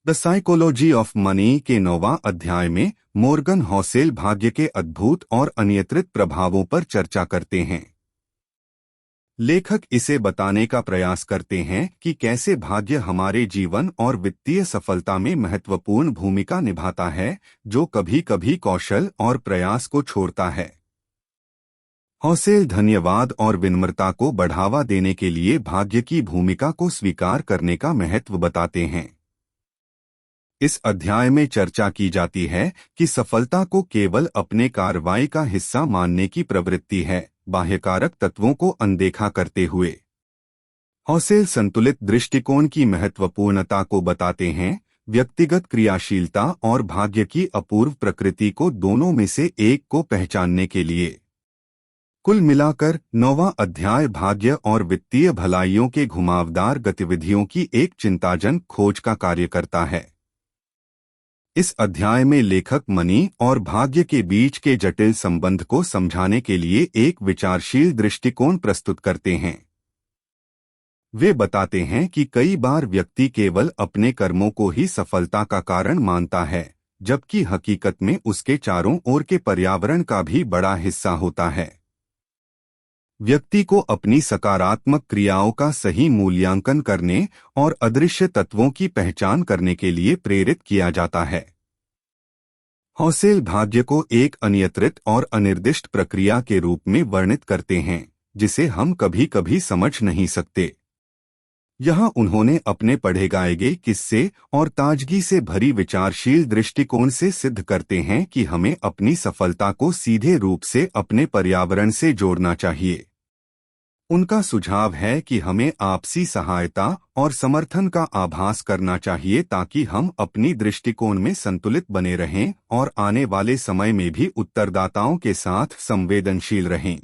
The psychology of money के 9वां अध्याय में मॉर्गन हॉसेल भाग्य के अद्भुत और अनियंत्रित प्रभावों पर चर्चा करते हैं। लेखक इसे बताने का प्रयास करते हैं कि कैसे भाग्य हमारे जीवन और वित्तीय सफलता में महत्वपूर्ण भूमिका निभाता है, जो कभी कभी कौशल और प्रयास को छोड़ता है। हॉसेल धन्यवाद और विनम्रता को बढ़ावा देने के लिए भाग्य की भूमिका को स्वीकार करने का महत्व बताते हैं। इस अध्याय में चर्चा की जाती है कि सफलता को केवल अपने कार्रवाई का हिस्सा मानने की प्रवृत्ति है, बाह्यकारक तत्वों को अनदेखा करते हुए। हॉसेल संतुलित दृष्टिकोण की महत्वपूर्णता को बताते हैं, व्यक्तिगत क्रियाशीलता और भाग्य की अपूर्व प्रकृति को दोनों में से एक को पहचानने के लिए। कुल मिलाकर 9वां अध्याय भाग्य और वित्तीय भलाइयों के घुमावदार गतिविधियों की एक चिंताजनक खोज का कार्य करता है। इस अध्याय में लेखक मनी और भाग्य के बीच के जटिल संबंध को समझाने के लिए एक विचारशील दृष्टिकोण प्रस्तुत करते हैं। वे बताते हैं कि कई बार व्यक्ति केवल अपने कर्मों को ही सफलता का कारण मानता है, जबकि हकीकत में उसके चारों ओर के पर्यावरण का भी बड़ा हिस्सा होता है। व्यक्ति को अपनी सकारात्मक क्रियाओं का सही मूल्यांकन करने और अदृश्य तत्वों की पहचान करने के लिए प्रेरित किया जाता है। हॉसेल भाग्य को एक अनियंत्रित और अनिर्दिष्ट प्रक्रिया के रूप में वर्णित करते हैं, जिसे हम कभी कभी समझ नहीं सकते। यहाँ उन्होंने अपने पढ़े गाए गए किस्से और ताजगी से भरी विचारशील दृष्टिकोण से सिद्ध करते हैं कि हमें अपनी सफलता को सीधे रूप से अपने पर्यावरण से जोड़ना चाहिए। उनका सुझाव है कि हमें आपसी सहायता और समर्थन का आभास करना चाहिए ताकि हम अपनी दृष्टिकोण में संतुलित बने रहें और आने वाले समय में भी उत्तरदाताओं के साथ संवेदनशील रहें।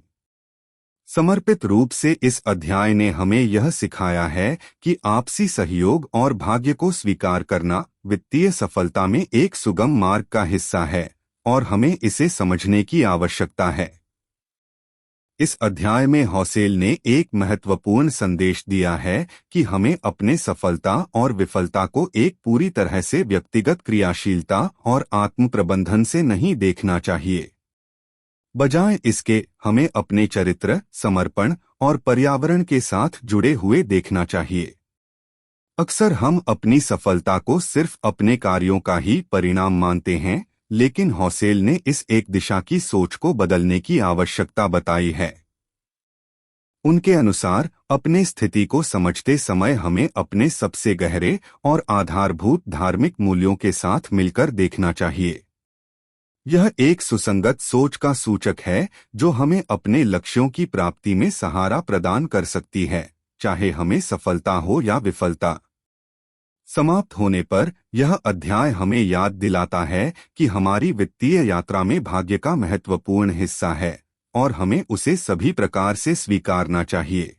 समर्पित रूप से इस अध्याय ने हमें यह सिखाया है कि आपसी सहयोग और भाग्य को स्वीकार करना वित्तीय सफलता में एक सुगम मार्ग का हिस्सा है और हमें इसे समझने की आवश्यकता है। इस अध्याय में हॉसेल ने एक महत्वपूर्ण संदेश दिया है कि हमें अपने सफलता और विफलता को एक पूरी तरह से व्यक्तिगत क्रियाशीलता और आत्म प्रबंधन से नहीं देखना चाहिए। बजाय इसके हमें अपने चरित्र, समर्पण और पर्यावरण के साथ जुड़े हुए देखना चाहिए। अक्सर हम अपनी सफलता को सिर्फ अपने कार्यों का ही परिणाम मानते हैं, लेकिन हॉसेल ने इस एक दिशा की सोच को बदलने की आवश्यकता बताई है। उनके अनुसार अपने स्थिति को समझते समय हमें अपने सबसे गहरे और आधारभूत धार्मिक मूल्यों के साथ मिलकर देखना चाहिए। यह एक सुसंगत सोच का सूचक है जो हमें अपने लक्ष्यों की प्राप्ति में सहारा प्रदान कर सकती है, चाहे हमें सफलता हो या विफलता। समाप्त होने पर यह अध्याय हमें याद दिलाता है कि हमारी वित्तीय यात्रा में भाग्य का महत्वपूर्ण हिस्सा है और हमें उसे सभी प्रकार से स्वीकारना चाहिए।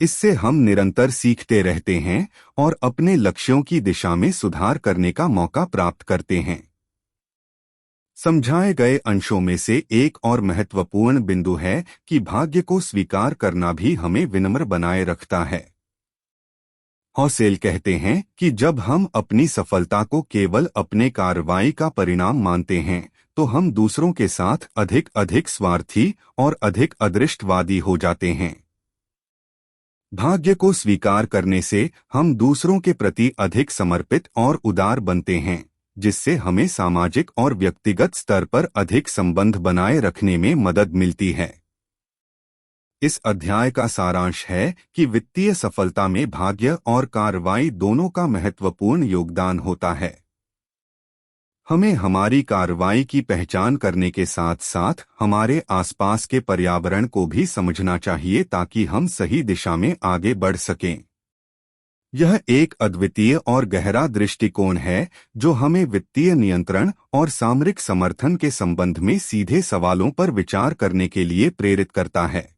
इससे हम निरंतर सीखते रहते हैं और अपने लक्ष्यों की दिशा में सुधार करने का मौका प्राप्त करते हैं। समझाए गए अंशों में से एक और महत्वपूर्ण बिंदु है कि भाग्य को स्वीकार करना भी हमें विनम्र बनाए रखता है। हॉसेल कहते हैं कि जब हम अपनी सफलता को केवल अपने कार्रवाई का परिणाम मानते हैं, तो हम दूसरों के साथ अधिक स्वार्थी और अधिक अदृष्टवादी हो जाते हैं। भाग्य को स्वीकार करने से हम दूसरों के प्रति अधिक समर्पित और उदार बनते हैं, जिससे हमें सामाजिक और व्यक्तिगत स्तर पर अधिक संबंध बनाए रखने में मदद मिलती है। इस अध्याय का सारांश है कि वित्तीय सफलता में भाग्य और कार्रवाई दोनों का महत्वपूर्ण योगदान होता है। हमें हमारी कार्रवाई की पहचान करने के साथ साथ हमारे आसपास के पर्यावरण को भी समझना चाहिए ताकि हम सही दिशा में आगे बढ़ सकें। यह एक अद्वितीय और गहरा दृष्टिकोण है जो हमें वित्तीय नियंत्रण और सामरिक समर्थन के संबंध में सीधे सवालों पर विचार करने के लिए प्रेरित करता है।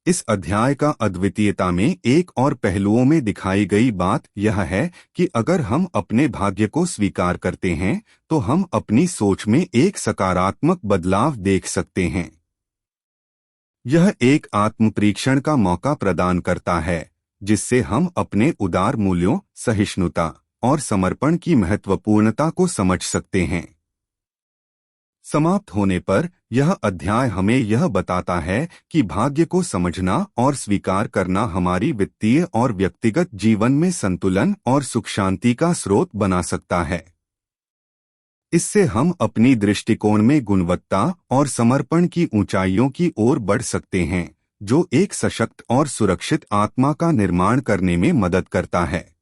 इस अध्याय का अद्वितीयता में एक और पहलुओं में दिखाई गई बात यह है कि अगर हम अपने भाग्य को स्वीकार करते हैं तो हम अपनी सोच में एक सकारात्मक बदलाव देख सकते हैं। यह एक आत्मपरीक्षण का मौका प्रदान करता है जिससे हम अपने उदार मूल्यों, सहिष्णुता और समर्पण की महत्वपूर्णता को समझ सकते हैं। समाप्त होने पर यह अध्याय हमें यह बताता है कि भाग्य को समझना और स्वीकार करना हमारी वित्तीय और व्यक्तिगत जीवन में संतुलन और सुख शांति का स्रोत बना सकता है। इससे हम अपनी दृष्टिकोण में गुणवत्ता और समर्पण की ऊंचाइयों की ओर बढ़ सकते हैं, जो एक सशक्त और सुरक्षित आत्मा का निर्माण करने में मदद करता है।